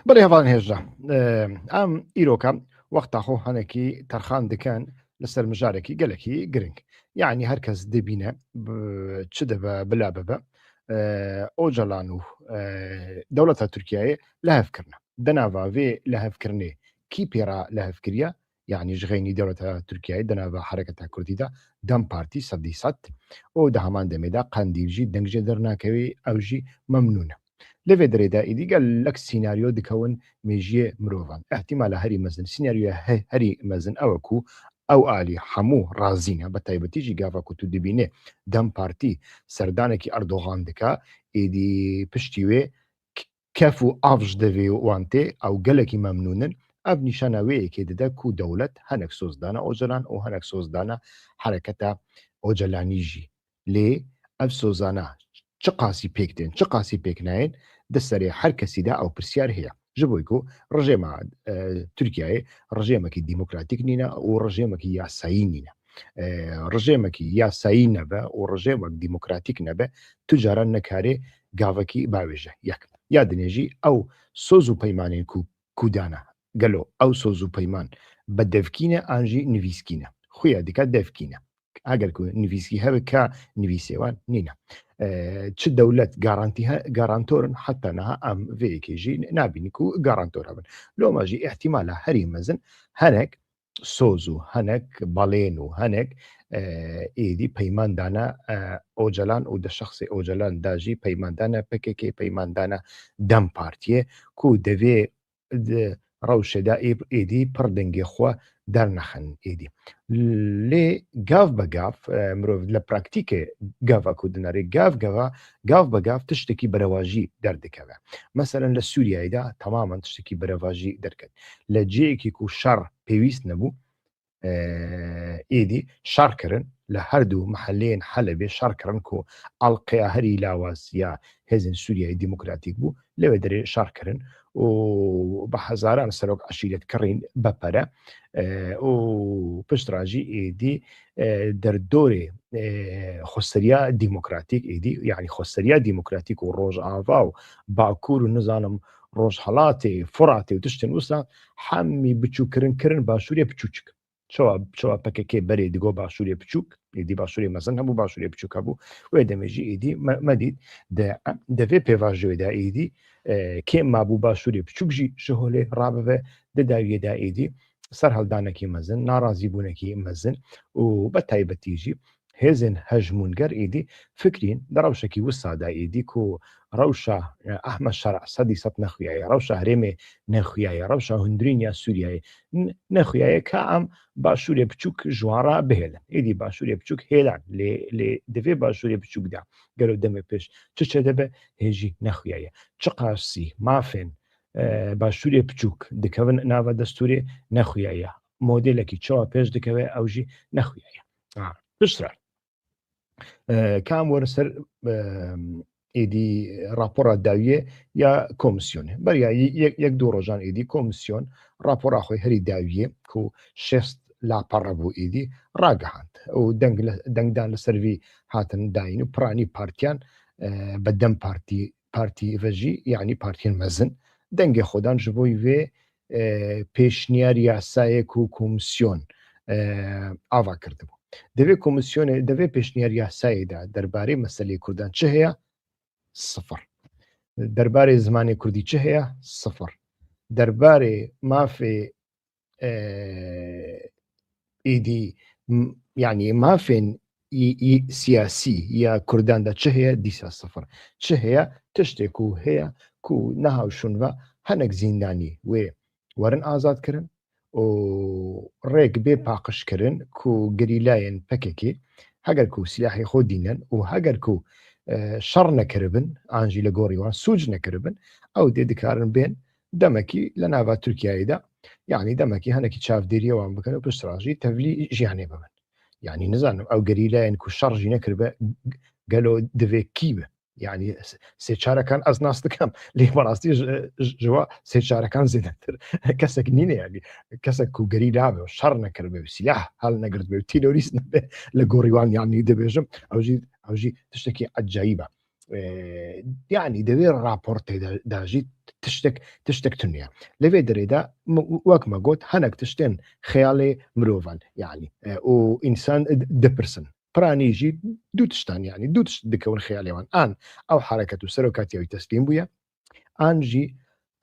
بەڵێ هەڤڵان هێژە ئەم ئیرۆکە وەختا خۆ هەنێکی تەرخان دەکەن لەسەر مژارێکی گەلێکی گرنگ یعنی هەرکەس دەبینە چ دەبە بلا ببە ئۆجەڵان و دەوڵەتە تورکیایە لە هەفکردە دەناڤێ لە هەفکردێ کی پێرا لە هەفکریە یعنی ژغێنی دەوڵەتە تورکیای دەناڤە حرەکەتە کوردیدا دەم پارتی سەدی سەد ئەو دە هەمان دەمێدا قەندیلژی دەنگژێ دەرناکەوی ئەوژی مەمنونە لەوێ دەرێدا ئیدیگە لەک سینناریۆ دکەون مێژیە مرۆڤان احتیمالە هەری مەزن سینناریۆ هەری مەزن ئەوەکو ئەو ئالی هەموو ڕازینە بە تایبەتیژی گاڤکو تو دبینێ دەم پارتی سەردانێکی ئەردۆغان دکا ئیدی پشتی وێ کەف و ئاڤژ دەوێ وانتێ ئەو گەلێکی مەمنونن ئەف نیشانەوەیەکێ دەدا کو دەوڵەت هەنێک سۆزدانە ئۆجلان و هەنێک سۆزدانە حرەکەتە ئۆجلانیژی لێ ئەف سۆزانە چ قاسی پێکتێن چ قاسی پێکنایەن دەسەرێ هەر کەسیدا ئەو پرسیار هەیە ji bo ku rejêma Tirkiyeyê rejêmekî demokratîk nîne û rejêmekî yasayî nîne rejêmekî yasayî nebe û rejêmek demokratîk nebe tu caran nekarê gavekî bawêje yek ya dinê jî ew soz û peymanên ku dana gelo ew soz û peyman bi devkîne an jî nivîskîne xuya dike devkîne eger ku nivîskî hebe ka nivîsê wan nîne çi dewlet garantorin heta niha em vêyekê jî nabînî ku garantor hebin loma jî ihtimala herî mezin henek soz û henek balên û henek êdî peymandana Ocalan û di şexsê Ocalan da jî peymandana PKK peymandana Dem Partiye ku devê rewşê de êdî pir dengê xwe dernexin êdî lê gav be gav mirov li praktîkê gava ku dinarê gav be gav tiştekî berevajî derdikeve meselen li Sûriyeyê de tamamen tiştekî berevajî derket li ciyekî ku şer pêwîst nebû êdî şer kirin li her du mehelleyên Helebê şer kirin ku alqeya herî lawaz ya hêzên Sûriyeyê Demokratîk bû lewê derê şer kirin û bi hezaran serok eşîret kirîn bepere û piştra jî êdî derdorê xwesteriya demokratîk êdî yani xwesteriya demokratîk û Rojava û Bakur û nizanim Rojhelatê Furatê û tiştên wisa hemî biçûkirin kirin başûrê piçûçik çawa PKK berê digo başûrê piçûk êdî başûrê mezin hebû başûrê piçûk hebû wê demê jî êdî me dît di vê pêvajiyê de êdî kêm mabû başûrê piçûk jî ji holê rabive di dawiyê de êdî serheldanekî mezin narazîbûnekî mezin û bi taybetî jî hêzên hejmûnger êdî fikrîn di rewşekî wisa de êdî ku rewşa Ehmed Şerع sedî sed nexuyaye rewşa herêmê nexuyaye rewşa hundirîniya Sûriyeyê nexuyaye ka em başûrê piçûk ji wan re bihêlin êdî başûrê piçûk hêlan lê di vê başûrê piçûk de gelo demê pêş çi çêdibe hêjî nexuyaye çi qasî mafên başûrê piçûk dikevin nava destûrê nexuyaye modelekî çawa pêş dikeve ew jî nexuyaye piştre kam werin ser êdî rapora dawiyê ya komisyonê beriya yek du rojan êdî komisyon rapora xwe herî dawiyê ku şêst lapare bû êdî ragihand û dengdan li ser vî hatin dayîn û piranî partiyan bi Dem partî ve jî yanî partiyên mezin dengê xwedan ji bo vê pêşniyar yasayê ku komisyon ava kirdibû divê komisyonê divê pêşniyar yasayê de derbarê meselê Kurdan çi heye sıfır derbarê zimanê Kurdî çi heye sıfır derbarê mafê êdî yani mafên siyasî ya Kurdan de çi heye dîsa sıfır çi heye tiştê ku heye ku nehawşûn ve henek zîndanî wê werin azad kirin û rêk bê paqij kirin ku gerîlayên PKK heger ku silahê xwe dînin û heger ku şer nekiribin an jî li gorî wan sûc nekiribin ew dê dikarin bên demekî li nava Tirkiyeyê de yani demekî henekî çavdêriya wan bikin û piştra jî tevlî jiyanê bibin yani nizanim ew gerîlayên ku şer jî nekiribe gelo divê kî be yani sêçarekan ez nas dikim lê berastî ji we sêçarekan zêdetir kesek nîne yani kesek ku gerî nabe şer nekiribe silah hel negirtibe terorîst nebe li gorî wan yani dibêjim ew jî tiştekî ecayîb e يعني دەبێ راپۆرت تێداژیت تشتێک تونیە لەوێ دەرێدا وەکمە گوت هەنێک تشتێن خەیاڵێ مرۆڤان یعنی و ئینسان دەپرسن پرانیژی دوو تشتان یعنی دوو تشت دکەون خەیاڵێوان ئان ئەو حرەکەت و سەرۆکاتیەوەی تەسلیم بووە ئانژی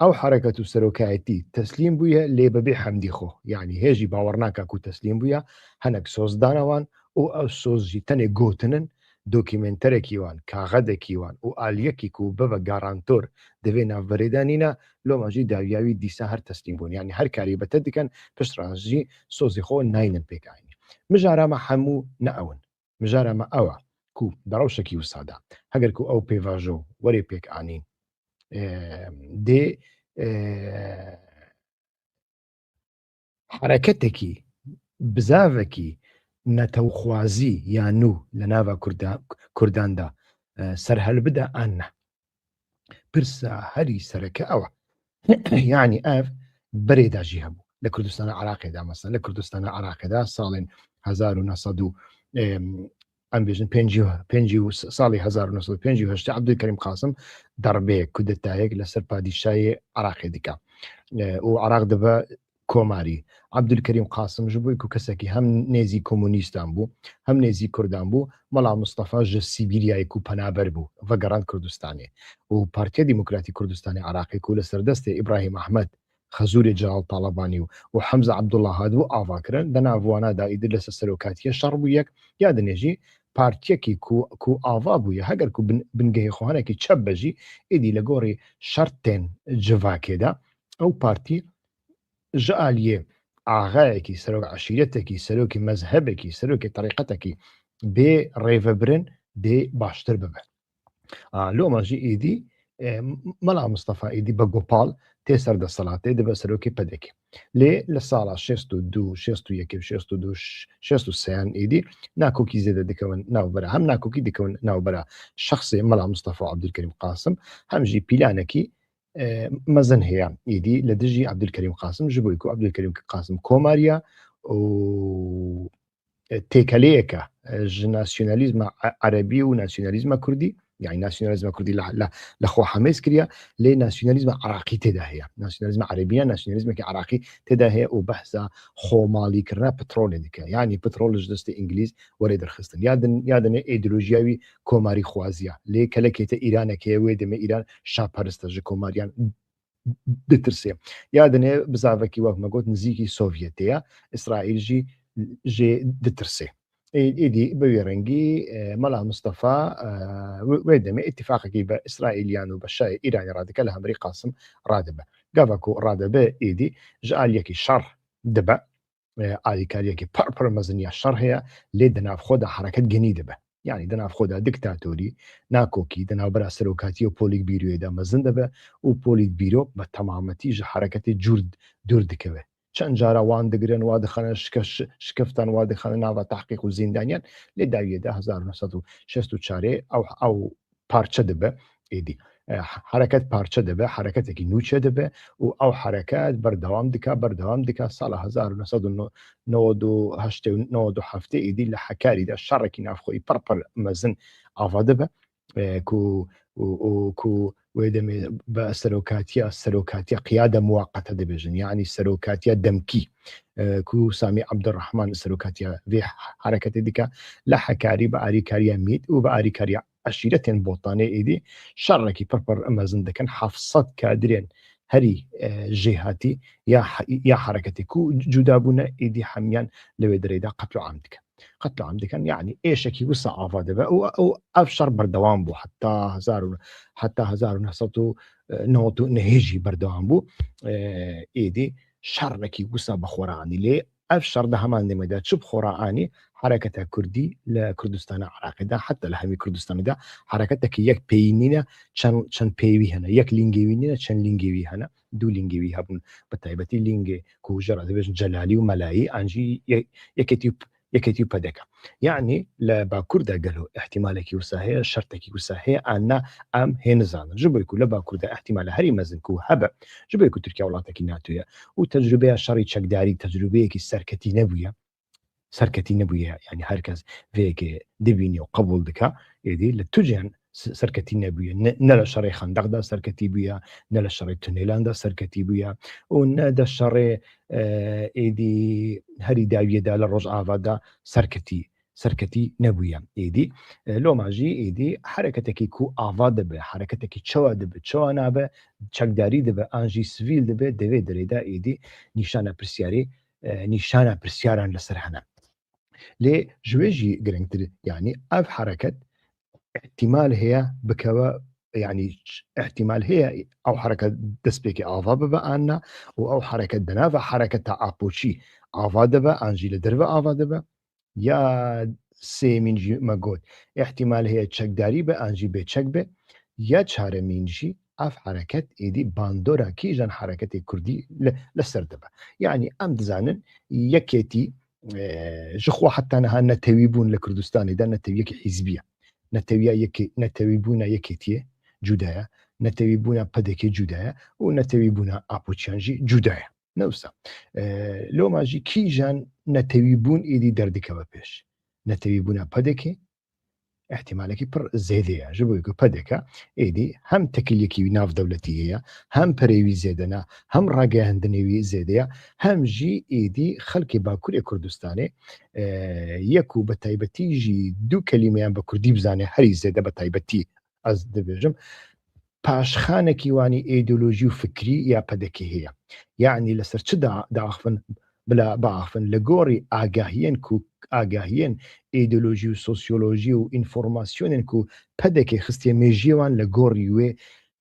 ئەو حرەکەت و سەرۆکایەتی تەسلیم بووە لێ بەبێ حەمدی خۆ یعنی هێژی باوەڕناکاک و تەسلیم بووە هەنێک سۆزدانەوان و ئەو سۆزی تەنێ گوتنن دۆکیمنتەرێکیوان کاغەدێکیوان و ئالیەکی و ببە گارانتۆر دەبێ ناوبەرێدانینە لۆمەژی داویاوی دیسا هەر تەسلیم بوون یعنی هەر کاری بەتە دیکەن پشتڕازی سۆزی خۆ ناینن پێکانی مژارامە هەموو نەئەون مژارامە ئەوە کو بەڕەوشەکی وسادا هەگەر کو ئەو پێڤژۆ وەرێ پێکانی دێ حرەکەتێکی بزاوێکی نەتەوخوازی یان و لە ناوە کورداندا سەرهەل بدە ئانە پرسە هەری سەرەکە ئەوە یعنی ئەف بەرێداژی هەبوو لە کوردستانە عراقیدا مەسەن لە کوردستانە عراقیدا ساڵێن 1900 ئەم بێژن ساڵی 1950 عەبدولکەریم قاسم دەڕبەیەک کودەتایەک لەسەر پادیشای عراقی دیکە و عراق دەبە کۆماری عەبدولکەریم قاسم ژ بووی و کەسێکی هەم نێزی کۆمونیستان بوو هەم نێزی کوردان بوو مەڵا مستەفا ژە سیبیریایەک و پەنابەر بوو ڤەگەڕاند کوردستانێ و پارتیە دیموکراتی کوردستانی عراقی و لە سەردەستێ ئیبراهیم ئەحمەد خەزوری جەلال تاڵەبانی و حەمزە عەبدوڵڵا هاتبوو ئاواکردن دەناڤوانەدا ئیدر لەسەر سەرۆکاتیە شەڕ بوو یەک یا دنێژی پارتیەکی کو ئاوا بووە هەگەر و بنگەهی خۆهانێکی چەپ بەژی ئیدی لە گۆڕی شەرتێن جڤاکێدا ئەو پارتی ژە ئالیێ ئاغایەکی سەرۆک عەشیرەتێکی سەرۆکی مەزهەبێکی سەرۆکی تەریقەتێکی بێ ڕێڤەبرن دێ باشتر ببن لۆمەژی ئیدی مەلا مستەفا ئیدی بە گۆپاڵ تێ سەردەسەڵاتێ دەبە سەرۆکی پەدێکی لێ لە ساڵا 62 63 ئیدی ناکۆکی زێدە دەکەون ناوبەرە هەم ناکۆکی دەکەون ناوبەرە شخصێ مەلا مستەفا عەبدولکەریم قاسم هەمژی پیلانێکی مەزن هەیە ئیدی لە دژی عەبدولکەریم قاسم ژ بووی و عەبدولکەریم قاسم کۆماریە و تێکەلەیەکە ژ ناسیۆنالیزمە عەرەبی و ناسیۆنالیزمە کوردی یعنی ناسیۆنالیزمە کوردی لەخۆ حەمێز کردە لێ ناسیۆنالیزمە عراقی تێدا هەیە ناسیۆنالیزمە عەرەبیە ناسیۆنالیزمێکی عراقی تێدا هەیە و بەحسا خۆماڵیکردنا پترۆلێ دیکە یعنی پترۆلش دەستی ئینگلیز وەرێ دەرخستن یادنێ ئیدئۆلۆژیاوی کۆماری خوازیە لێ کەلەکێتە ئیرانەکەیە وێ دەمە ئیران شاپەرستە ژ کۆماریان دەترسێ یادنێ بزاڤێکی وەکمە گوت نزیکی سۆڤیەتەیە ئیسرائیلژی ژێ دەترسێ ئیدی بەوێ ڕەنگی مەلا مستەفا وێ دەمێ ئیتیفاقێکی بە ئیسرائیلیان و بە شای ئیرانی ڕادەکە لە هەمەری قاسم ڕادەبە گاڤک و ڕادەبێ ئیدی ژ ئالیەکی شەڕ دەبە ئالیکاریەکی پڕ مەزنیە شەڕ هەیە لێ دەناوخۆدا حرەکەت گەنی دەبە یعنی دەناوخۆدا دیکتاتۆری ناکۆکی دەناوبەرا سەرۆکاتی و پۆلیک بیرۆیەدا مەزن دەبە و پۆلیت بیرۆ بە تەمامەتی ژە حرەکەتی دوور دکەوێت چەند جارە وان دەگرن وا دەخەنە شکفتان وا دەخەنە ناوە تحقیق و زیندانیان لێ داویەدا 1964 ئەو پارچە دەبە ئیدی حرەکەت پارچە دەبێ حرەکەتێکی نوچە دەبێ و ئەو حرەکەت بەردەوام دکا ساڵە 1997 ئیدی لە حەکاریدا شەڕێکی نافخۆی پڕ مەزن ئاوا دەبە وێ دەمێ بە سەرۆکاتیە قیادە موواقەتە دەبێژن یعنی سەرۆکاتیە دەمکی کو سامی عەبدوڕەحمان سەرۆکاتیە وێ حرەکەتی دیکە لە حەکاری بە ئاریکاریە میت و بە ئاریکاریە عەشیرەتێن بۆتانێ ئیدی شەڕێکی پڕ ئەمەزن دەکەن 700 کادرێن هەری ژێهاتی یا حرەکەتێک و جودابوونە ئیدی هەمیان لەوێ دەرێدا قەتل عام دکەن قەتل عام دەکەن یعنی ئێشێکی وسە ئاوا دەبە ئەو ئەف شەڕ بەردەوام بوو حتا 1990 هێژی بەردەوام بوو ئیدی شەڕێکی وسە بە خۆرانی لێ ئەف شەڕدا هەمان دەمەدا چ بخۆڕانی حرەکەتە کوردی لە کوردستانە عراقیدا حتا لە هەمی کوردستانیدا حرەکەتێکی یەک پێینینە چەند پێوی هەنە یەک لینگێوی نینە چەند لینگێوی هەنە دوو لینگێوی هەبوون بە تایبەتی لینگێ کوژەڕ دەبێژن جەلالی و مەلایی ئەنجی یەکێتی و پەدەکە یعنی لە باکووردا گەلۆ احتیمالێکی وسا هەیە شەرتێکی وسا هەیە ئانا ئەم هێ نزانن ژ بۆی و لە باکووردا احتیمالە هەری مەزنک و هەبە ژ بۆی و تورکیا وڵاتێکی ناتوویە و تەجروبەیە شەڕی چەکداری تەجروبەیەکی سەرکەتی نەبووە یعنی هەرکەس vێکێ دەبینی و قبول دکا ئێدی لە توجیان سەرکەتی نەبووە نە لە شەڕی خەندەقدا سەرکەتی بووە، نە لە شەڕی تونێلاندا سەرکەتی بووە و نە دە شەڕێ ئێدی هەری داویەدا لە ڕۆژئاوادا سەرکەتی نەبووە ئێدی لۆماژی ئێدی حرەکەتێکی کو ئاوا دەبێت حرەکەتێکی چەوە دەبێت چەوە نابێ چەکداری دەبێت ئاژی سڤیل دەبێت دەوێت دەرێدا ئێدی نیشانە پرسیاری نیشانە پرسیاران لەسەر هەنا لێ ژوێژی گرنگتر یعنی ئەف حرەکەت احتیمال هەیە بکەوە یعنی احتیمال هەیە ئەو حرەکەت دەستپێکی ئاوا ببە ئانا و ئەو حرەکەت دەناوە حرەکەت تا ئاپۆچی ئاوا دەبە ئانژی لە دەرەوە ئاوا دەبە یا سێمینجی مەگۆت احتیمال هەیە چەکداری بە ئانژی بێ چەک بێ یا چارەمینجی ئەف حرەکەت ئێدی باندۆرە کیژان حرەکەتی کوردی لەسەر دەبە یعنی ئەم دزانن یەکێتی ژخوا حتا نەها نەتەوی بوون لە کوردستانیدا نەتەویەکی حیزبیە نەتەوی بوونە یەکێتیە جودایە نەتەوی بوونە پەدێکی جودایە و نەتەوی بوونە ئاپۆچیانژی جودایە نەوسە لۆماژی کیژان نەتەوی بوون ئیدی دەردیکەوە پێش نەتەوی بوونە پەدێکی احتیمالێکی پڕ زێدەیە ژ بۆی پەدێکە ئێدی هەم تەکیلێکی ناودەولەتی هەیە هەم پەرێوی زێدەنا هەم ڕاگەیاندنەوی زێدەیە هەمژی ئێدی خەڵکی باکووری کوردستانێ یەک و بە تایبەتیژی دوو کەلیمەیان بە کوردی بزانێ هەری زێدە بە تایبەتی ئەس دەبێژم پاشخانێکی وانی ئیدۆلۆژی و فکری یا پەدەکی هەیە یعنی لەسەر چ داخفن بلا باخفن لە گۆڕی ئاگاهیەن ئیدۆلۆژی و سۆسیۆلۆژی و ئینفۆرماسیۆنێن و پەدێکی خستێ مێژیوان لە گۆڕی وێ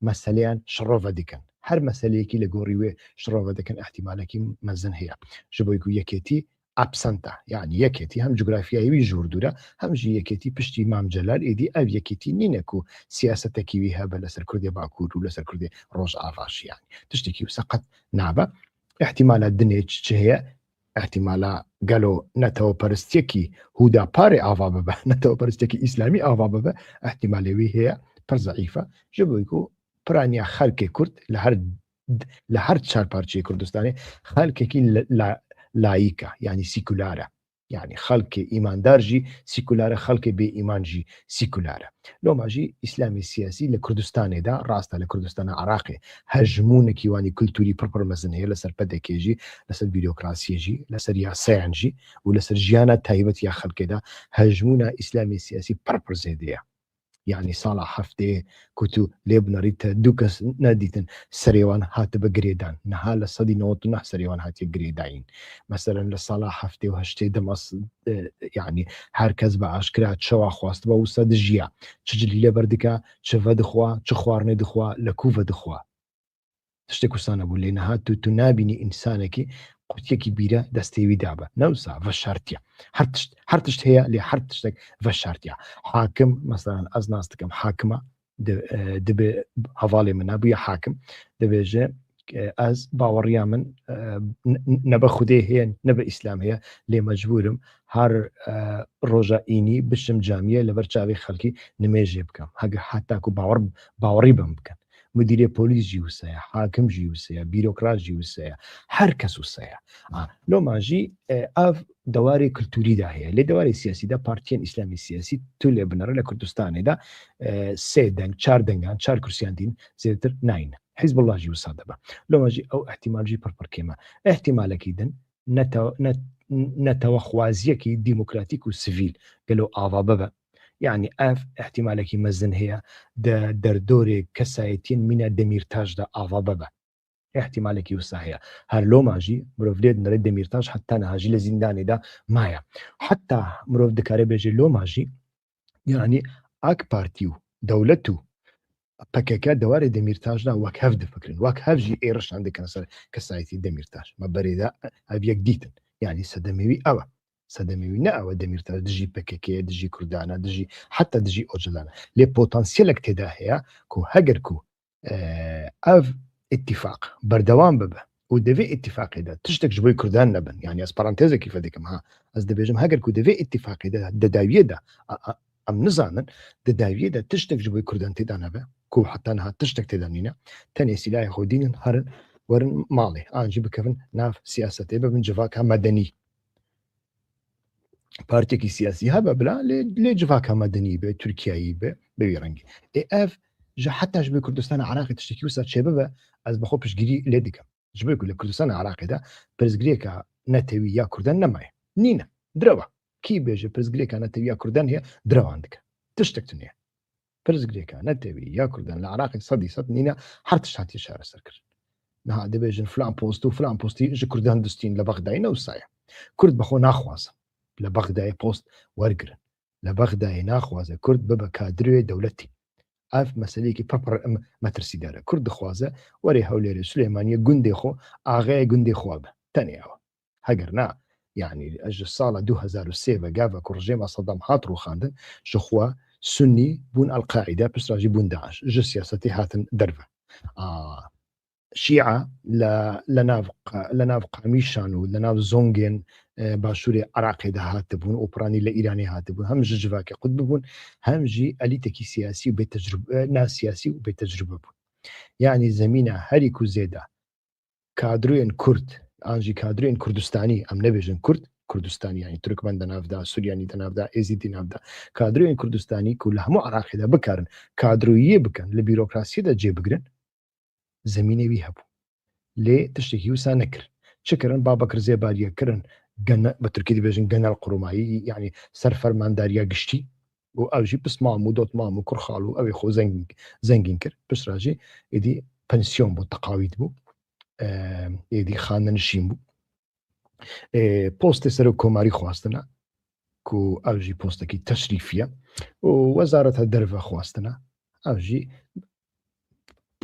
مەسەلیان شڕۆڤە دیکەن هەر مەسەلەیەکی لە گۆڕی وێ شڕۆڤە دەکەن احتیمالێکی مەزن هەیە ژ بۆی و یەکێتی ئابسەنتە یعنی یەکێتی هەم جوگرافیایوی ژوردورە هەمژی یەکێتی پشتی مامجلال ئێدی ئەو یەکێتی نینەک و سیاسەتەکیوی هەبە لەسەر کوردی باکوور و لەسەر کوردی ڕۆژ ئاڤاشیان تشتێکی و سەقەت نابە احتیمالە دنێک چ هەیە احتیمالە گەلۆ نەتەوە پەرستێکی هودا پارێ ئاوا ببە نەتەوە پەرستێکی ئیسلامی ئاوا ببە احتیمالەوی هەیە پڕ زەعیفە ژ بۆی و پرانیا خەڵکی کورد لە هەر چار پارچەی کوردستانی خەڵکێکی لاییکە یعنی سیکولارە یعنی خەڵکی ئیماندارژی سیکولارە خەڵکی بێ ئیمانژی سیکولارە لۆماژی ئیسلامی سیاسی لە کوردستانێدا ڕاستە لە کوردستانە عراقی هەژمونێکی وانی کولتوری پڕپڕ مەزن هەیە لەسەر پەدەکێژی لەسەر بیرۆکراسیەژی لەسەر یاسایانژی و لەسەر ژیانە تایبەت یا خەڵکێدا هەژمونە ئیسلامی سیاسی پڕپڕ زێدەیە یعنی ساڵە هەفتێ کوتو لێ بنەڕیتە دوو کەس نەدیتن سەرێوان هاتە بە گرێدان نەها لە سەدی 99 سەرێوان هاتی گرێداین مەسەرەن لە ساڵە هەفتێ و هەشتێ دەمەس یعنی هەر کەس بە ئاشکرا چەوا خواست بە و سەد ژیە چجلی لە بەردەکە چڤە دخوا چ خواردنێ دخوا لە کوڤە دخوا تشتێک وسانە بوو لێ نەهات تو نابینی ئینسانێکی قوتیەکی بیرە دەستێوی دابە نەوسا بە شارتیە هەر تشت هەیە لێ هەر تشتێک بە شارتیە حاکم مەسەرەن ئەز ناز دەکەم حاکمە دەبێ هەواڵێ من نبووە حاکم دەبێژێ ئەس باوەڕیا من نەبە خودێ هەیە نەبە ئیسلام هەیە لێ مەجبورم هەر ڕۆژە ئینی بشم جامیە لەبەر چاوی خەڵکی نمێژێ بکەم هەگە هاتاکو باوەڕی بم بکەن مدیرێ پۆلیسژی وسەیە حاکمژی وسەیە بیرۆکراژی وسەیە هەر کەس وسەیە لۆماژی ئەف دەواری کللتوریدا هەیە لێ دەواری سیاسیدا پارتیان ئیسلامی سیاسی تو لێ بنەڕە لە کوردستانێدا سێ دەنگ چار دەنگان چار کورسیان دین زێتر ناینە حیزب اللهژی وسا دەبە لۆماژی ئەو احتیمالژی پڕپڕکێمە احتیمالێکی دن نەتەوە خوازیەکی دیموکراتیک و سڤیل گەلۆ ئاوا ببە یعنی ئەف احتیمالێکی مەزن هەیە دەردۆرێک کەسایەتین مینە دەمیرتاژدا ئاوا ببە احتیمالێکی وسا هەیە هەر لۆماژی مرۆڤ لێت نەرێت دەمیرتاژ حتا نەهاژی لە زیندانێدا مایە حتا مرۆڤ دەکارێ بێژێ لۆماژی یعنی ئاک پارتی و دەولەت و پەکەکە دەوارێ دەمیرتاژدا وەک هەف دەفکرن وەک هەفژی ئێڕشان دەکەن سەر کەسایەتی دەمیرتاژ مە بەرێدا هەڤیەک دیتن یعنی سەدەمەوی ئەوە سەدەمەوی نە ئەوە دەمیرتاژ دژی پەکەکەیە دژی کوردانە دژی حتا دژی ئۆجلانە لێ پۆتانسیەلێک تێدا هەیە کو هەگەر کو ئەف اتفاق بەردەوام ببە و دەوێ اتفاقیدا تشتێک ji بۆی کوردان نەبن یعنی ئەس پەرانتێزێکی فەدەکەم ها ئەس دەبێژم هەگەر کو دەوێ اتفاقیدا دەداویەدا ئەم نزانن دەداویەدا تشتێک ji بۆی کوردان تێدا نەبێ کو حتا نەها تشتێک تێدا نینە تەنێ سیلای خۆدینن هەرن وەرن ماڵێ ئانجی بکەون ناف سیاسەتێ ببن جڤاکە مەدەنی پارتێکی سیاسی هەبە بلا لێ جڤاکە مەدەنی بێ تورکیایی بێ بەوی ڕەنگی ئف ژە حتاش بێ کوردستان عراقی تشتێکی وسا چێ ببە ئەس بەخۆ پشتگیری لێ دیکەم ji ber ku li Kurdistana Iraqê de pirzgirêka netewî ya Kurdan nemaye nîne direva kî bêje pirzgirêka netewî ya Kurdan heye direvan dike tiştek tune pirzgirêka netewî ya Kurdan li Iraqê sedî sed nîne her tişt hatiye şareserkirin niha dibêjin filan post û filan postî ji Kurdan distîn li Bexdayê ne wisa ye Kurd bixwe naxwazin li Bexdayê post wergirin li Bexdayê naxwaze Kurd bibe kadroyê dewletî ev meseleyekî pir metirsîdar e Kurd dixwaze werê Hewlêrê Sulêmaniyê gundê xwe axeya gundê xwe be tenê ew heger na yanî ji sala 2003 ve gava ku rejêma Sedam hat rûxandin ji xwe Sunnî bûn Elqaîde piştre jî bûn Daeş ji siyasetê hatin derve شیعە لە ناو قامیشان و لە ناو زۆنگێن باشووری عراقیدا هاتبوون ئۆپرانی لە ئیرانی هاتبوون هەم ژ ژڤاکە قوت ببوون هەمژی ئەلیتێکی سیاسی و ناسیاسی و بێتەجربە بوون یعنی زمینە هەری کو زێدا کادروێن کورد ئاژی کادروێن کوردستانی ئەم نەبێژن کورد کوردستانی ینی تورکمان دەناودا سوریانی دەناودا ئێزیدی ناودا کادروێن کوردستانی و لە هەموو عراقیدا بکارن کادرویە بکەن لە بیرۆکراسیەدا جێبگرن زمینەوی هەبوو لێ تشتێکی وسا نەکرد چکردن بابەکر زێباریەکردن بە تورکی دەبێژن گەنەڵ قوڕمایی یعنی سەر فەرمانداریە گشتی و ئەوژی پسمام و دۆتمام و کوڕخاڵ و ئەوێ خۆ زەنگین کرد پشتراژی ئیدی پەنسیۆن بوو تەقاویت بوو ئیدی خانەنشین بوو پۆستی سەر و کۆماری خواستنە و ئەوژی پۆستێکی تەشریفیە و وەزارەتە دەرڤە خواستنە ئەوژی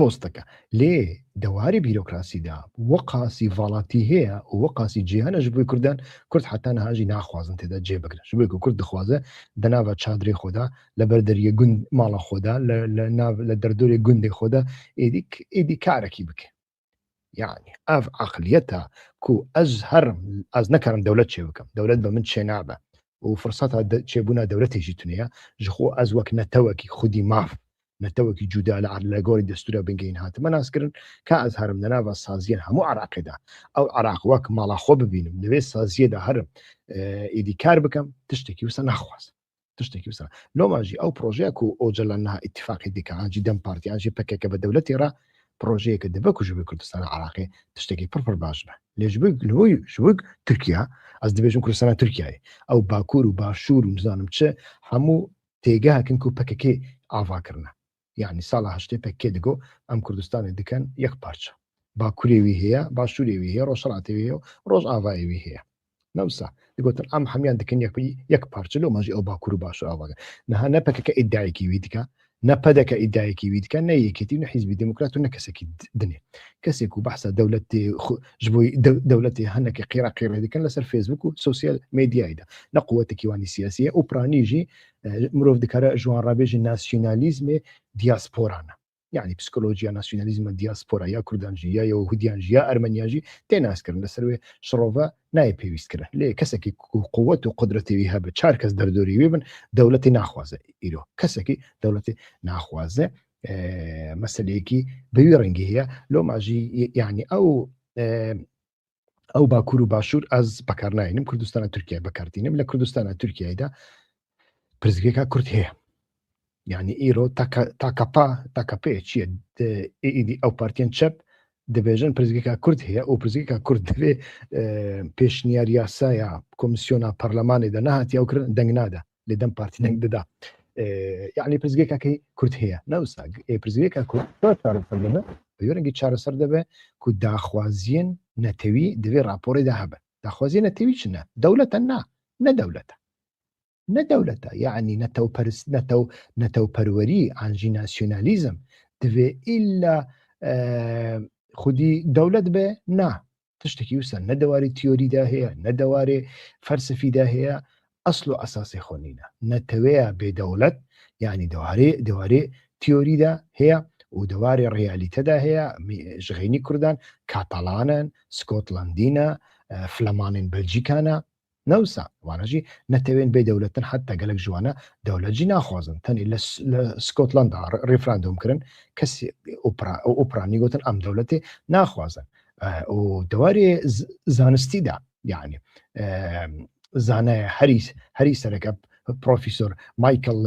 پۆستەکە لێ دەواری بیرۆکراسیدا وەقاسی ڤاڵاتی هەیە و وەقاسی جیهانەش بووی کوردان کورد حتا نەهاژی ناخوازن تێدا جێبگرن ژ بۆی کورد دەخوازە دەناوە چادرێ خۆدا لە بەردەریە گوند ماڵە خۆدا لە دەردۆری گوندێ خۆدا ئیدی کارێکی بکە یعنی ئەف عەقلیەتە کو ئەز هەرم ئەز نەکەرم دەولەت چێ بکەم دەولەت بە من چێ نابە و فرسەتا چێبوونا دەولەتێکی تونەیە ji خۆ ئەز وەک نەتەوەکی خودی ماف نەتەوەکی جودا لە گۆری دەستورە بنگەین هاتمە ناسکردن کە ئەز هەرم لەناوە سازیان هەموو عراقیدا ئەو عراق وەک ماڵا خۆ ببینم لەوێ سازیەدا هەرم ئیدی کار بکەم تشتێکی وسە ناخواز تشتێکی وسە لۆماژی ئەو پرۆژەیە و ئۆجلەنها ئیتفاقی دیکەانجی دەم پارتیانجی پەکێکە بە دەولەتی ڕا پرۆژەیەکە دەبە کوژبی کوردستان عراقی تشتێکی پڕ باش بە لێژبووی شوک تورکیا ئەس دەبێژم کوردستان تورکیای ئەو باکوور و باشوور و نزانم چه هەموو تێگاکن و پەکەکەی ئاواکردە یعنی ساڵە هەشتێ پەکێ دەگۆ ئەم کوردستانی دکەن یەک پارچە باکوورێوی هەیە باشوورێوی هەیە ڕۆژهڵاتێوی هەیە و ڕۆژ ئاوایەوی هەیە نەوسا دەگوتن ئەم هەمیان دکن یەک پارچە لەو ماژی ئەو باکوور و باش ئاواگە نەها نەپەکەکە ئیددایەکی وی دیکە نەپەدەکە ئیددایەکی وی دیکە نە یەکێتی و حیزبی دموکرات و نە کەسێکی دنێ کەسێک و بەحسە دەولەتی ژبووی دەولەتی هەنێکی قیڕە دیکەن لەسەر فێسبوک و سوسیال مێدیایدا نەقوەتێکی وانی سیاسیە و پرانیژی مرۆڤ دکارە ژوان ڕابێژی ناسیۆنالیزمێ دیاسپۆرانە یعنی پسیکۆلۆژیا ناسیۆنالیزمە دیاسپۆرا یا کوردانژی یا یەهودیانژی یا ئەرمەنیاژی تێناسکردن لەسەروێ شڕۆڤە نایە پێویستکردن لێ کەسێکی قووەت و قدرەتەوی هەبە چار کەس دەردۆری وێ بن دەولەتی ناخوازە ئیرۆ کەسێکی دەولەتی ناخوازە مەسلەیەکی بەوی ڕەنگی هەیە لۆ ماژی یعنی ئەو باکوور و باشوور ئەز بەکارناینم کوردستانە تورکیا بەکارتینم لە کوردستانە تورکیایدا پرزگێکا کورد هەیە یعنی ئیرۆ تاکەپێ چییە ئیدی ئەو پارتیان چەپ دەبێژن پرزگێکا کورد هەیە ئەو پرزگێکا کورد دەبێ پێشنیار یاسایە کۆمیسیۆنا پەرلەمانێدا نەهاتی ئەو کردن دەنگ نادا لێ دەم پارتی دەنگ دەدا یعنی پرزگێکاکەی کورد هەیە نەوسا پرزگێکا کورد چارەسەر دەبێ بە یۆرەنگی چارەسەر دەبێ کو داخوازیین نەتەوی دەبێ راپۆڕێدا هەبە داخوازیە نەتەوی چنە دەولەتە نەدەولەتە نەدەولەتە یعنی نەتەوپەروەری ئانژی ناسیۆنالیزم دەبێ ئیلا خودی دەولەت بێ نا تشتێکی وسە نەدەواری تیۆریدا هەیە نەدەوارێ فەرسەفیدا هەیە ئەسڵ و ئەساسی خۆنینە نەتەوەیە بێدەولەت یعنی دەوارێ تیۆریدا هەیە و دەوارێ ڕیالیتەدا هەیە ژغینی کوردان کاتەڵانن سکۆتلندینە فلەمانین بەلجیکانە نەوسا وانەژی نەتەوێن بێ دەولەتن حتا گەلک جوانە دەولەتجی ناخوازن تەنی لە سکۆتلندا ڕێفراندۆم کردن کەسی ئۆپرانی گوتن ئەم دەولەتێ ناخوازن و دەوارێ زانستیدا یعنی زانایە هەری سەرەکە پرۆفیسۆر مایکل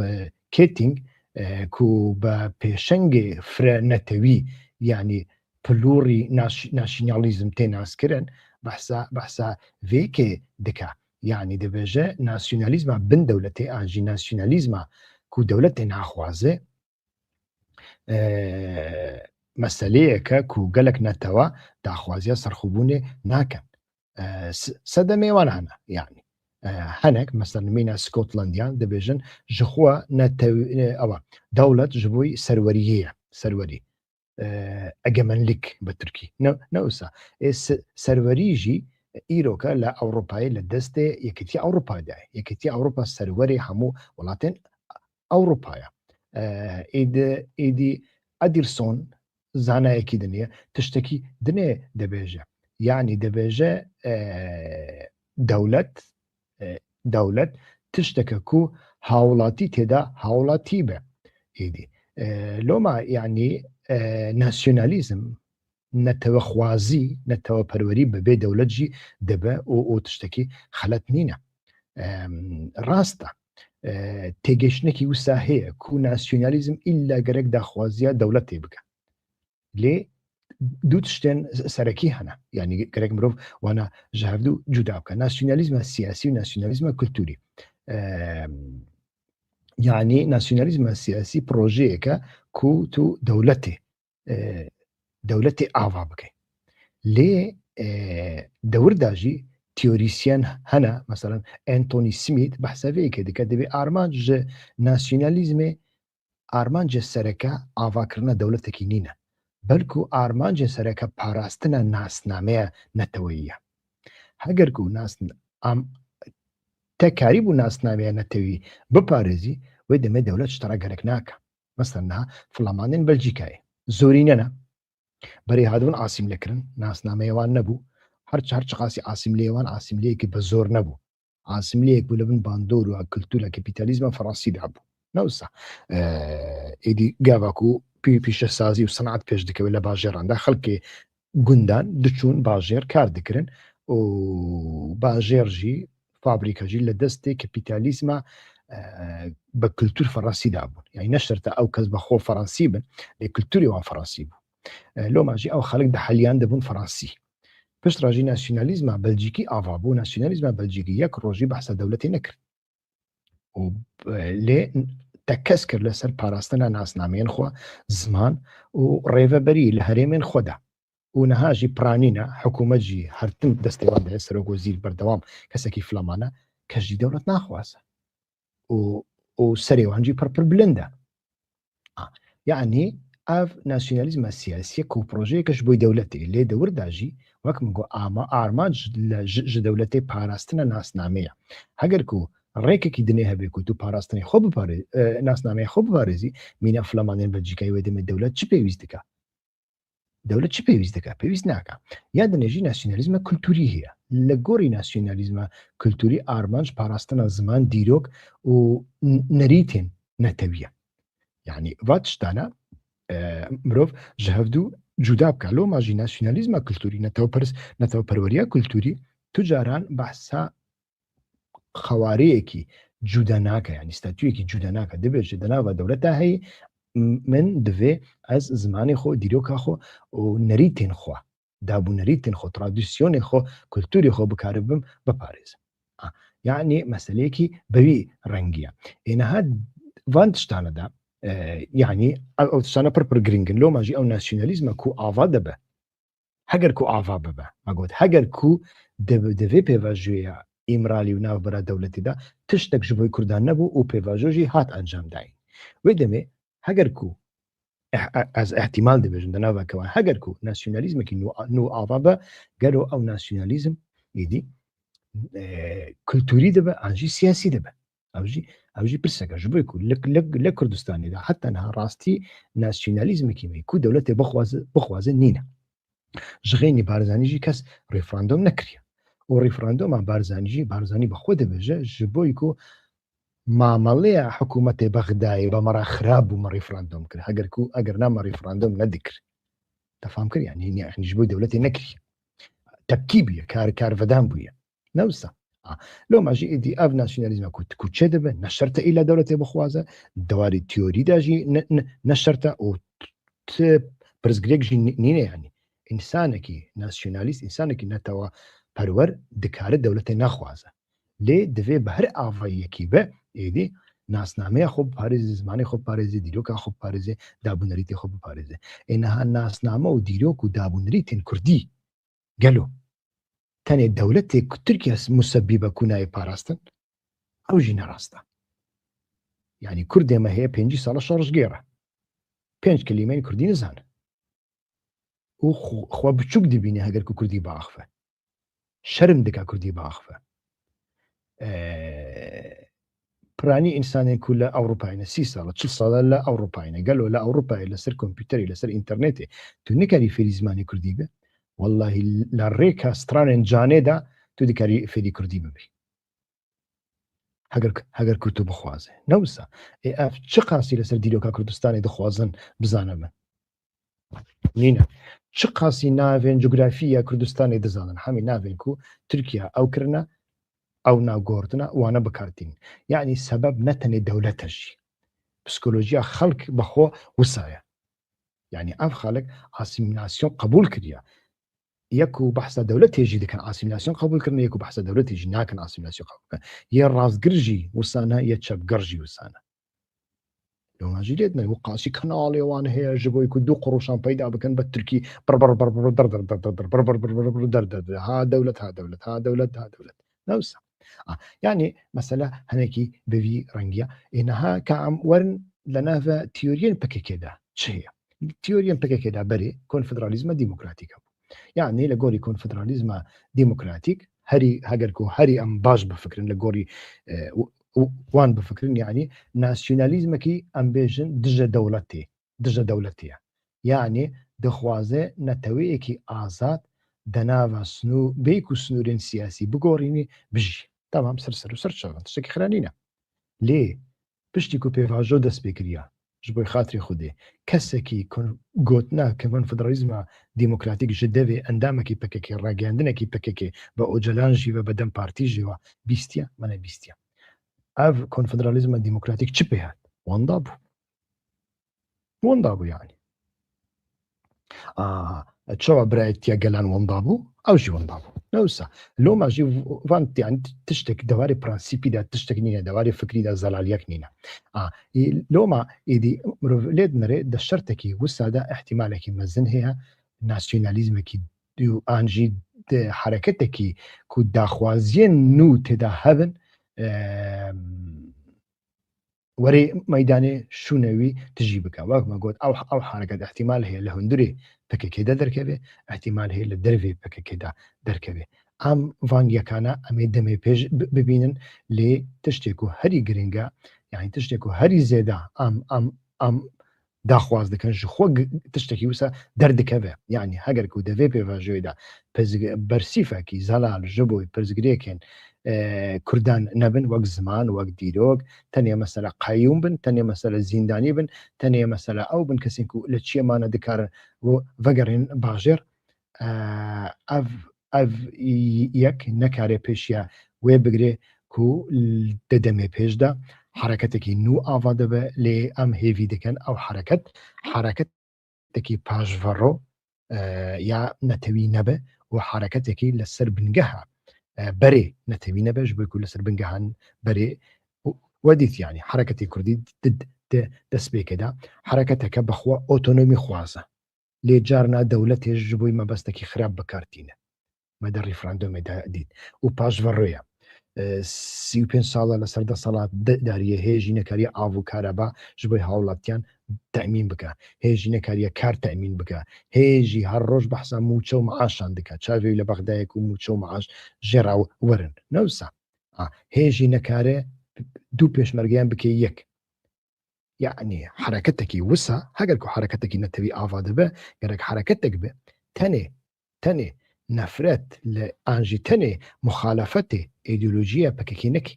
کێتینگ کو بە پێشەنگێ فرە نەتەوی یعنی پلووری ناشینالیزم تێناسکردن بەحسا vêkê dike yani dibêje nasyonalîzma bin dewletê an jî nasyonalîzma ku dewletê naxwaze meseleyeke ku gelek netewa daxwaziya serxwebûnê nakin. Sedemê wan hene yani hinek mesela mîna Skotlandiyan dibêjin ji xwe ewa dewlet ji bo serweriyê ye serwerî egemenlik bi Tirkî ne wisa serwerî jî îroka li Ewropayê li destê Yekîtiya Ewropayê de ye. Yekîtiya Ewropa serwerê hemû welatên Ewropaya. Êdî Ederson zanayekî diniye tiştekî dinê dibêje yani dibêje dewlet tişteke ku hawlatî têda hawlatî be êdî loma yani nasyonalîzm netewexwazî neteweperwerî bi bê dewlet jî dibe û tiştekî xelet nîne. Rast e têgeşnekî wisa heye ku nasyonalîzm îlla gerek daxwaziya dewletê bike. Lê du tiştên serekî hene yani gerek mirov wana ji hevdû cuda bike. Nasyonalîzma siyasî û nasyonalîzma kulturî. Yani nasyonalîzma siyasî projeyeke ku tu dewletê ava bike. Lê dewirda jî teorîsyen hene mesela Anthony Smith behsa vêyekê dike divê armanc ji nasyonalîzmê armancê sereke avakirina dewletekî nîne belkû armancê sereke parastina nasnameya neteweyî ye. Heger ku te karî bû nasnameya netewî biparêzî wê demê dewlet ji te re gerek nake. Mesela niha Flamanên Belçîkayê zorîne ne berê hatibûn asîmlekirin nasnameya wan nebû her çi qasî asîmleyê wan asîmleyekî bi zor nebû. Asîmleyek bû li bin bandor û kultûra kapîtalîzma Fransî de hebû. Ne wisa êdî gava ku pîşesazî û senat pêş dikeve li bajêran de xelkê gundan diçûn bajêr kar dikirin û bajêr jî fabrîka jî li destê kapîtalîzma bi kultûr Fransî de hebûn. Yani ne şert e ew kes bi xwe Fransî bin lê kultûrê wan Fransî bû. Loma jî ew xelek di heliyan dibûn Fransî. Piştre jî nasyonalîzma Belçîkî ava bû. Nasyonalîzma Belçîkî yek rojî behsa dewletê nekir. û lê te kes kir li ser parastina nasnameyên xwe ziman û rêveberî li herêmên xwe de û niha jî piranîne hikûmet jî her tim destê wan de ye Serokwezîr berdewam kesekî filaman e kes jî dewlet naxwaze û serê wan jî pir bilind e. Yani ev nasyonalîzma siyasî ku projeyeke ji bo dewletê lê di wirda jî wek min got armanc ji dewletê parastina nasname ye. Heger ku rêkekî dinê hebe ku tu parastinê xwe nasnameya xwe biparêzî mîna Flamanên Belçîkayê wê demê dewlet çi pêwîst dike? Dewlet çi pêwîst dike? Pêwîst nake. Ya dinê jî nasyonalîzma kulturî heye. Li gorî nasyonalîzma kulturî armanc parastina ziman dîrok û nerîtên netewî ye. Yani va tiştane mirov ji hevdû cuda bike. Loma jî nasyonalîzma kulturî neteweperweriya kulturî tu caran behsa xewariyekî cuda nake yani statûyekî cuda nake. Dibêje di nava dewleta heyî min divê ez zimanê xwe dîroka xwe û nerîtên xwe dabûnerîtên xwe tradisyonê xwe kulturê xwe bikaribim biparêzim. Yani meseleyekî bi vî rengî ye. Niha van tiştane de yani ew tiştane pir giring in. Loma jî ew nasyonalîzma ku ava dibe heger ku ava bibe me got heger ku divê pêvajoya îmralî û navbera dewletê de tiştek ji bo Kurdan nebû û pêvajo jî hat encam dayîn. Wê demê heger ku ez ehtimal dibêjim di naveke wan heger ku nasyonalîzmekî nû ava be gelo ew nasyonalîzm êdî kulturî dibe an jî siyasî dibe. Ew jî pirseke ji bo ku li Kurdistanê de heta niha rastî nasyonalîzmekî me ku dewletê bixwaze nîne. Ji xênî Barzanî jî kes referandum nekiriye û referanduma Barzanî jî Barzanî bi xwe dibêje ji bo ku mameleya hikûmetê Bexdayê be me re xirab bû me referandum kir eger na me referandum nedikir. Te fam kir yani ji bo dewletê nekiriye. Tepkî bûye karvedan bûye. Ne wisa لۆ ماژی ئیدی ئەڤ ناسیۆنالیزمە کو چێ دەبێ نەشەرتە ئیلا دەوڵەتێ بخوازە دەواری تیۆریداژی نەشەرتە و پرزگرێکژی نینە ینی ئینسانێکی ناسیۆنالیست ئینسانێکی نەتەوە پەروەەر دکارە دەوڵەتێ نەخوازە لێ دەوێ بە هەر ئاڤاییەکی بە ئیدی ناسنامەیە خۆ پارێزی زمانی خۆ پارێزی دیرۆکە خۆ پارێزێ دابوونەریتی خۆ بپارێزێ ئێنەها ناسنامە و دیرۆک و دابوونەریتین کوردی گەلۆ تەنێ دەوڵەتێک تورکیا موسەبی بە کونای پاراستن ئەو ژی نەڕاستە یعنی کوردێمە هەیە 5 ساڵە شەڕژگێڕە 5 کلیمەی کوردی نزانە و خوا بچووک دەبینێ هەگەر کو کوردی باخفە شەرم دکا کوردی باخفە پرانی ئینسانێک و لە ئەوروپاینە 30 ساڵە 40 ساڵە لە ئەوروپاینە گەلۆ لە ئەوروپای لەسەر کۆمپیوتەری لەسەر ئینتەرنێتێ تو نکاری فێری زمانی کوردی بێ واللهی لە ڕێکە سترانێن جانێدا تو دیکاری فێری کوردی ببی هەگەر کورت و بخوازێ نەوسە ئەف چه قاسی لەسەر دیرۆکە کوردستانی دەخوازن بزانە من نینە چه قاسی ناوێن جوگرافیە کوردستانی دەزانن هەمی ناوێن و تورکیا ئەو کردنە ئەو ناوگۆڕتنە وانە بکارتین یعنی سەبەب نەتەنێ دەوڵەتەژی پسکۆلۆژیا خەڵک بەخۆ وسایە یعنی ئەف خەڵک ئاسیمیناسیۆن قبول کردە یەک و بەحسە دەوڵەتێژی دەکەن ئاسیمیناسیۆن قبولکردن یەک و بەحسە دەوڵەتێژی ناکەن ئاسیمیناسیۆن قبولکردن یە ڕاستگرژی وسانە یە چەپگەڕژی وسانە لۆماژی لێت نەی و قاسی کەناڵێوان هەیە ji بۆی و دوو قڕۆشان پەیدا بکەن بە تورکی بەر ها دەوڵەت ها دەوڵەت ها دەوڵەت ها دەوڵەت نەوسە یعنی مەسەلە هەنێکی بەوی ڕەنگیە ئێنەها کە ئەم وەرن لە ناوە تیۆریەن پکێکێدا چ هەیە تیۆریەن پکێکێدا بەرێ کۆنفدرالیزمە دیموکراتیکە یعنی لە گۆری کۆنفدرالیزمە دیموکراتیک هەری هەگەرکو هەری ئەم باش بفکرن لە گۆری وان بفکرن یعنی ناسیۆنالیزمێکی ئەم بێژن دژە دەوڵەتیە یعنی دەخوازێ نەتەوەیەکی ئازاد دەناوە بیک و سنوورێن سیاسی بگۆڕینی بژی تەمام سەر و سەر چاوان تشتێکی خرانینە لێ پشتی و پێواژۆ دەست پێکریە ji بۆی خاتری خودێ کەسێکی گوتنا کە کۆنفدرالیزمە دیموکراتیک ji devê endamekî pekekê ragihandinekî pekekê bi ocalan jî ve bi dem partî jî ve bîstiye me bîstiye ev konfederalizma demokratîk çi pê hat wenda bû yani çawa birayetiya gelan wenda bû ew jî wenda bû newsa loma jî van yani tiştek dewarê pransîpî de tiştek nîne dewarê fikrî de zelaliyek nîne loma êdî mirov lê dinêrê di şertekî wisa de ihtimalekî mezin heye nasyonalîzmekî an jî di hereketekî ku daxwaziyên nû têda hebin وەرێ مەیدانێ شوونەوی تژی بکە وەکمە گوت ئەو حرەکەت احتیمال هەیە لە هەندورێ پکێکێدا دەرکەوێ احتیمال هەیە لە دەروێ پکێکێدا دەرکەوێ ئەم وان یەکانە ئەمێ دەمێ پێش ببینن لێ تشتێک و هەری گرنگە یعنی تشتێک و هەری زێدا ئەم داخواز دەکەن ji خۆ tiştekî wisa derdikeve yani heger ku devê pêvajoyê de bersîfekî zelal ji bo pirzgirêkên Kurdan nebin wek ziman wek dîrok tenê mesela qeyûm bin tenê mesela zîndanî bin tenê mesela ew bin kesên ku li çiyemane dikarin vegerên bajêr ev yek nekarê pêşiya wê bigirê ku di demê pêş de حرەکەتێکی نو ئاوا دەبێ لێ ئەم هێوی دەکەن ئەو حرەکەتێکی پاژڤەڕۆ یا نەتەوی نەبێ و حرەکەتێکی لەسەر بنگەها بەرێ نەتەوی نەبێش بۆی و لەسەر بنگەهان بەرێ وەدیت یانی حرەکەتی کوردی دەست پێکەدا حرەکەتەکە بەخوا ئۆتۆنۆمی خوازە لێ جارنا دەوڵەتێش ji بۆی مەبەستێکی خراپ بەکارتینە مەدە ریفراندۆمێدا دیت و پاژڤەڕۆیە 35 ساڵە لەسەر دەسەڵات داریە هێژی نەکاریە ئاو و کارەبا ji بۆی هاوڵاتیان تەمین بکە هێژی نەکاریە کار تەمین بکە هێژی هەر ڕۆژ بەحسا موچە و معاشان دکات چاوی لە بەغدایەک و موچە و معاش ژێرا وەرن نەوسا هێژی نەکارێ دوو پێشمەرگیان بکە یەک یعنی حرەکەتێکی وسە هەگەر و حرەکەتێکی نەتەوی ئاوا دەبێ گەرەک حرەکەتێک بێ تەنێ نەفرەت لە ئانژی تەنێ مخالەفەتێ ئیدئۆلۆژیە پەکەکی نەکی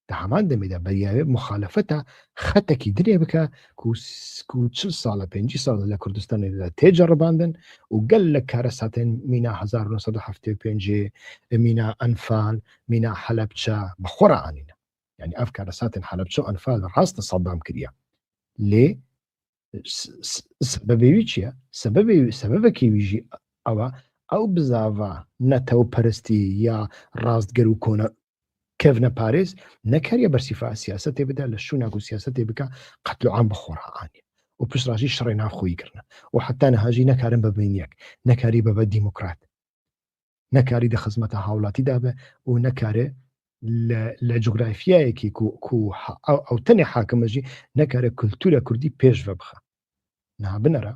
لە هەمان دەمێدا بەریاوێ مخالەفەتە خەتێکی درێ بکە کو 40 ساڵە 50 ساڵە لە کوردستانێدا تێجەڕباندن و گەل لە کارە ساتێن مینا 1975 مینا ئەنفال مینا حەلەبچە بەخۆرە ئانینە یعنی ئەف کارە ساتێن حەلەبچە و ئەنفال ڕاستە سەدام کردە لێ سببێوی چییە؟ سببەکی ویژی ئەوە ئەو بزاڤە نەتەو پەرستی یا ڕاستگەر و کۆنە کەڤنە پارێز نەکەریە بەرسیفا سیاسەتێ بدا لە شووناک و سیاسەتێ بکە قەتل و عام بەخۆڕانیە و پشتڕاشی شڕێ ناخۆی کردن و حتا نەهاژی نەکارن بەبینیەک نەکاری بەبە دیموکرات نەکاری دە خزمەتە هاوڵاتی دابێ و نەکارێ لە جوگرافیایەکی ئەو تەنێ حاکمەژی نەکارە کولتورە کوردی پێشڤە بخە نابنەرە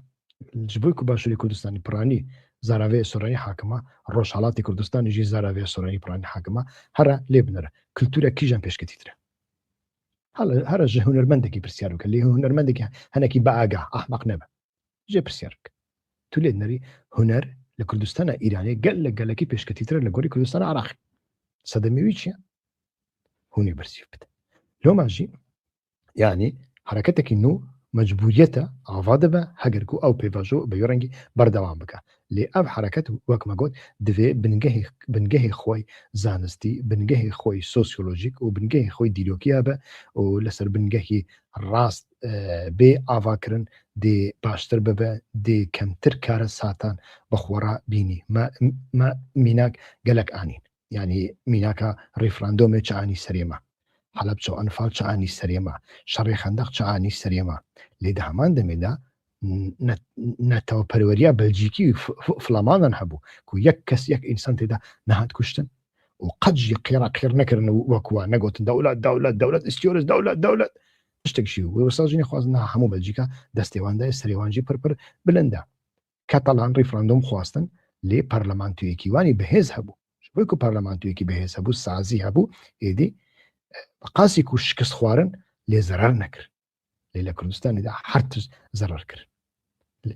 ji bo ku başûrê Kurdistanê piranî zaravê soranî hakima Rojhilatê Kurdistanê jî zaravê soranî piranî hakima here lê binêre kultura kîjan pêşketîtir e here ji hunermendekî pirsiyar bike lê hunermendekî hinekî beagah ahmeq nebe jê pirsiyar bike tu lê dinêrî huner li Kurdistana Îranê gelek gelekî pêşketîtir e li gorî Kurdistana Iraqê sedemê wî çi ye hûnê birsîv bide loma jî yanî hereketekî nû مجبوریەتە ئاوا دەبە هەگەر و ئەو پێڤژۆ بە ڕەنگی بەردەوام بکە لێ ئەو حرەکەت وەکمە گوت دەوێ بنگەهی خۆی زانستی بنگەهی خۆی سۆسیۆلۆژیک و بنگەهی خۆی دیلۆکییا بە و لەسەر بنگەهی ڕاست بێ ئاواکردن دێ باشتر ببە دێ کەمتر کارە ساتان بەخۆرا بینی میناک گەلک ئانین یعنی میناکە ڕیفراندۆمێ چانی سەرێمە حەلەبچە و ئەنفال چانی سەرێمە شەڕی خەندەق چانی سەرێمە لێ دە هەمان دەمێدا نەتەوەپەروەریە بەلجیکی فڵامانان هەبوو و یەک کەس یەک ئینسان تێدا نەهات کوشتن و قەتژی قێرا قێر نەکردن وەکووە نەگوتن دەوڵەت ئستیۆرس دەوڵەت شتێکشی وەساژینی خوازن هەموو بەلجیکا دەستێواندای سەرێوانجی پرپر بلندا کاتەڵان ڕیفراندۆم خواستن لێ پەرلەمانتویەکی وانی بەهێز هەبوو بۆی و پەرلەمانتویەکی بەهێز هەبوو سازی هەبوو ئێدی بەقاسی و شکست خوارن لێ زەرار نەکرد لێ لە کوردستانیدا هەرتش زەرار کرد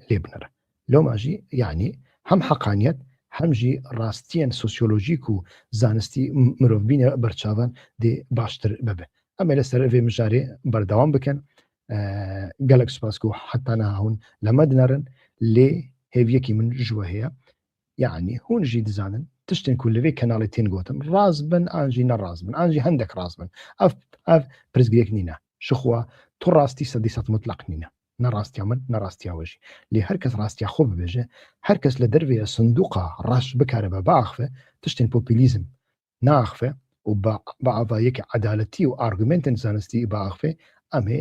لێ بنەرە لۆماژی یعنی هەم حەقانیەت هەمژی ڕاستیان سۆسیۆلۆژیک و زانستی مرۆڤ بینە بەرچاوان دێ باشتر ببێ ئەمە لەسەر vê mijarê بەردەوام بکەن gelek spas ku heta nehûn li me dinêrin lê hêviyekî min ji we heye yanî hûn jî dizanin tiştên ku li vê kenalê tên gotin raz bin an jî neraz bin an jî hindek raz bin ev pirsgirêk nîne ji xwe tu rastî sedî sed mutlaq nîne ne rastiya min ne rastiya we jî lê her kes rastiya xwe bibêje her kes li dervê sindoqa reş bikare be biaxive tiştên popülîzm naxive û bi avayekî edaletî û argumentên zanistî biaxive em ê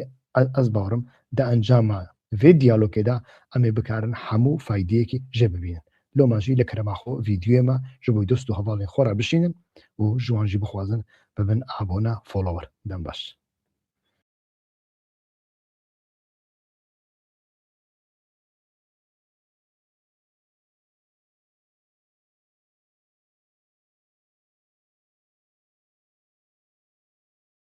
ez barim di encama vê diyalogê de em ê bikarin hemû faydeyekî jê bibînin loma jî li kerema xwe vîdyoyê me ji bo dost û hevalên xwe re bişînin û ji wan jî bixwazin bibin abone follower dem baş